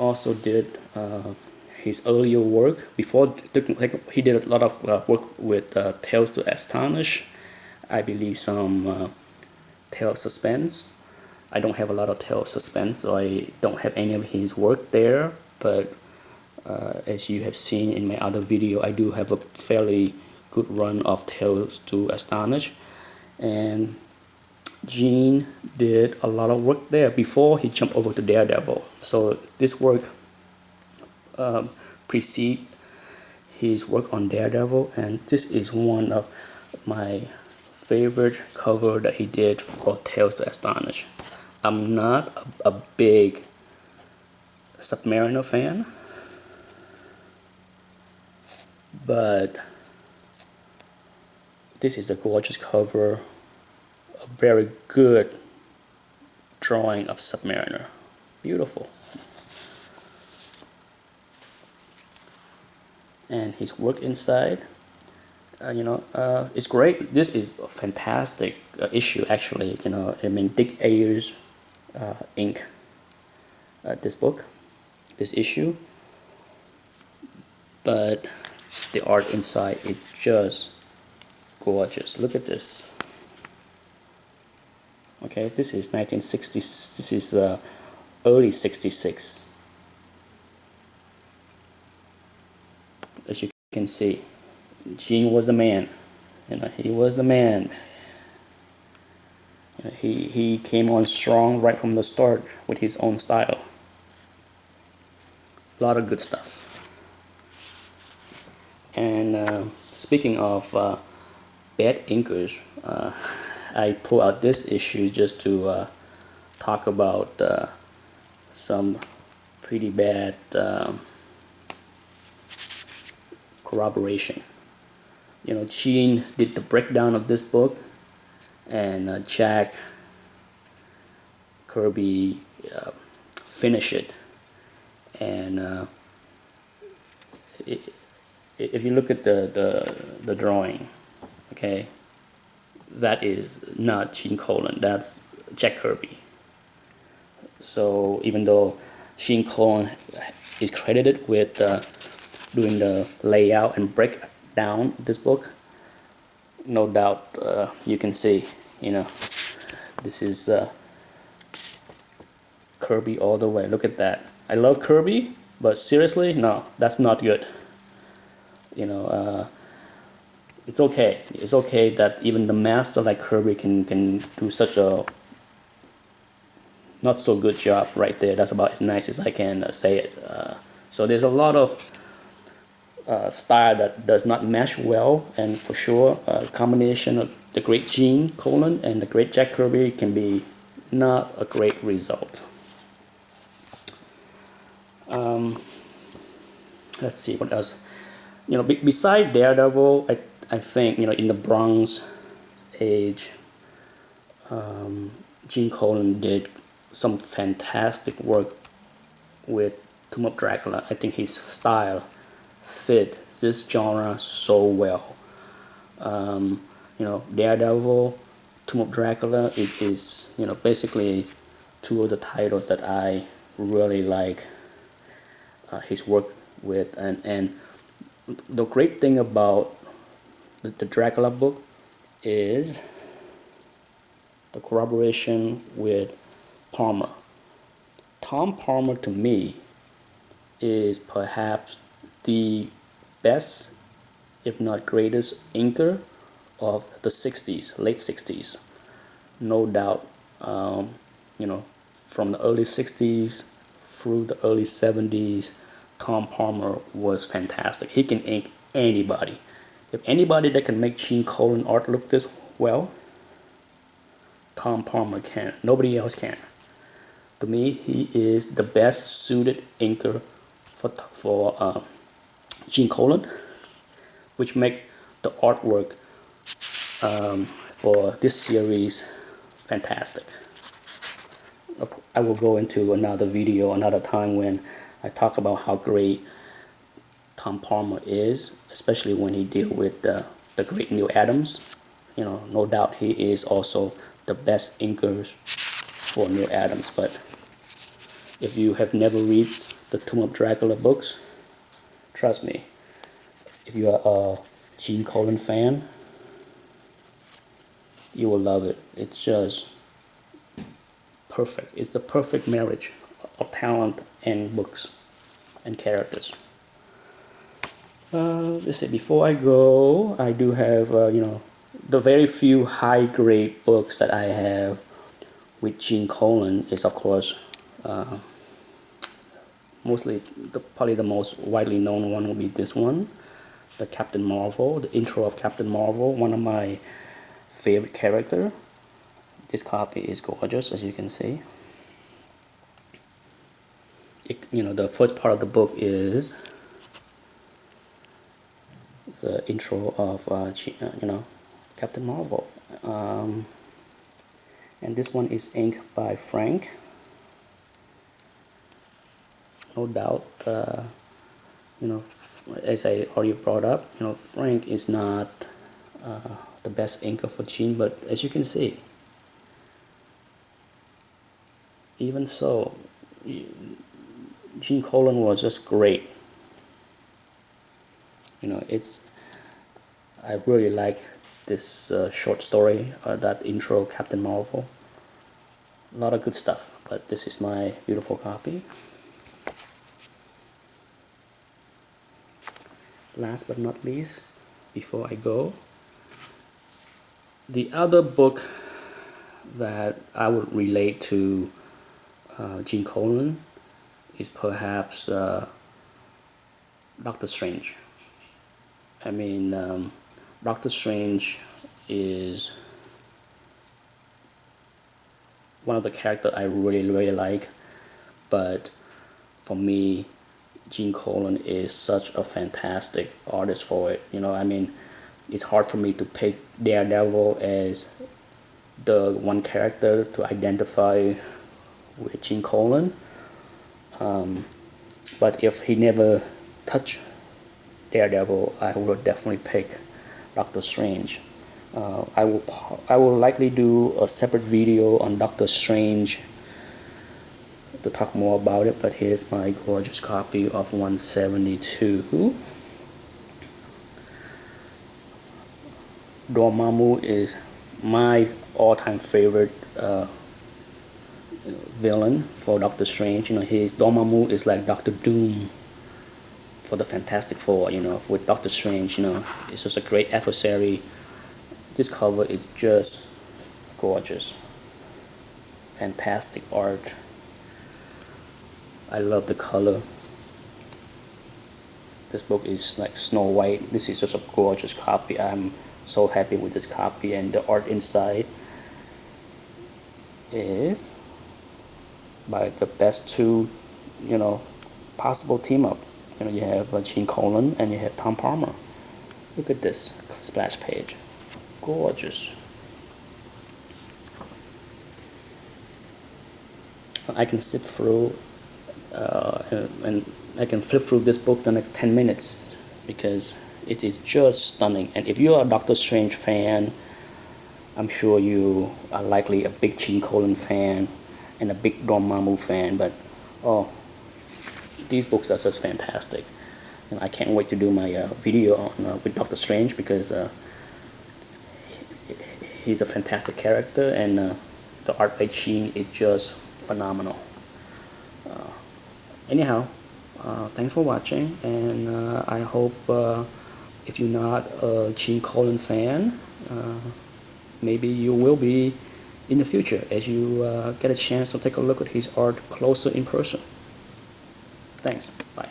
also did his earlier work before. He did a lot of work with Tales to Astonish, I believe some Tales Suspense. I don't have a lot of Tales Suspense, so I don't have any of his work there, but as you have seen in my other video, I do have a fairly good run of Tales to Astonish, and Gene did a lot of work there before he jumped over to Daredevil. So this work precede his work on Daredevil, and this is one of my favorite cover that he did for Tales to Astonish. I'm not a big Submariner fan, but this is a gorgeous cover, a very good drawing of Submariner. Beautiful. And his work inside, it's great. This is a fantastic issue, actually. I mean, Dick Ayers ink this book, this issue, but the art inside is just gorgeous. Look at this. Okay, this is 1960. This is early '66. As you can see, Gene was a man. He was a man. He came on strong right from the start with his own style. A lot of good stuff. And speaking of bad inkers, I pull out this issue just to talk about some pretty bad corroboration. Gene did the breakdown of this book, and Jack Kirby finished it. And if you look at the drawing, okay, that is not Gene Colan, that's Jack Kirby. So even though Gene Colan is credited with doing the layout and breakdown of this book, no doubt you can see, this is Kirby all the way. Look at that. I love Kirby, but seriously, no, that's not good. It's okay. It's okay that even the master like Kirby can do such a not so good job right there. That's about as nice as I can say it. So there's a lot of style that does not mesh well, and for sure a combination of the great Gene Colan and the great Jack Kirby can be not a great result. Let's see what else. Beside Daredevil, I think in the Bronze Age, Gene Colan did some fantastic work with Tomb of Dracula. I think his style fit this genre so well. Daredevil, Tomb of Dracula, it is basically two of the titles that I really like his work with, and the great thing about the Dracula book is the collaboration with Palmer. Tom Palmer, to me, is perhaps the best, if not greatest, inker of the 60s, late 60s. No doubt, from the early 60s through the early 70s, Tom Palmer was fantastic. He can ink anybody. If anybody that can make Gene Colan art look this well, Tom Palmer can. Nobody else can. To me, he is the best suited inker for Gene Colan, which make the artwork for this series fantastic. I will go into another video another time when I talk about how great Tom Palmer is, especially when he deal with the great Neil Adams. No doubt he is also the best inkers for Neil Adams. But if you have never read the Tomb of Dracula books. Trust me, if you are a Gene Colan fan, you will love it. It's just perfect. It's a perfect marriage of talent and books and characters. Let's see, before I go, I do have, the very few high-grade books that I have with Gene Colan is, of course, probably the most widely known one will be this one, the Captain Marvel, the intro of Captain Marvel, one of my favorite character. This copy is gorgeous, as you can see. The first part of the book is the intro of Captain Marvel, and this one is inked by Frank. No doubt, as I already brought up, Frank is not the best inker for Gene, but as you can see, even so, Gene Colan was just great. I really like this short story, that intro, Captain Marvel. A lot of good stuff, but this is my beautiful copy. Last but not least, before I go, the other book that I would relate to Gene Colan is perhaps Doctor Strange. I mean, Doctor Strange is one of the characters I really like, but for me, Gene Colan is such a fantastic artist for it. It's hard for me to pick Daredevil as the one character to identify with Gene Colan, but if he never touched Daredevil, I would definitely pick Doctor Strange. I will likely do a separate video on Doctor Strange to talk more about it, but here's my gorgeous copy of 172. Dormammu is my all-time favorite villain for Doctor Strange. His Dormammu is like Doctor Doom for the Fantastic Four. With Doctor Strange, it's just a great adversary. This cover is just gorgeous, fantastic art. I love the color. This book is like Snow White. This is just a gorgeous copy. I'm so happy with this copy, and the art inside is by the best two, possible team up. You have Gene Colan and you have Tom Palmer. Look at this splash page, gorgeous. I can sit through and I can flip through this book the next 10 minutes because it is just stunning. And if you're a Doctor Strange fan, I'm sure you are likely a big Gene Colan fan and a big Dormammu fan, but these books are just fantastic. And I can't wait to do my video on with Doctor Strange because he's a fantastic character, and the art by Gene is just phenomenal. Anyhow, thanks for watching, and I hope if you're not a Gene Colan fan, maybe you will be in the future as you get a chance to take a look at his art closer in person. Thanks. Bye.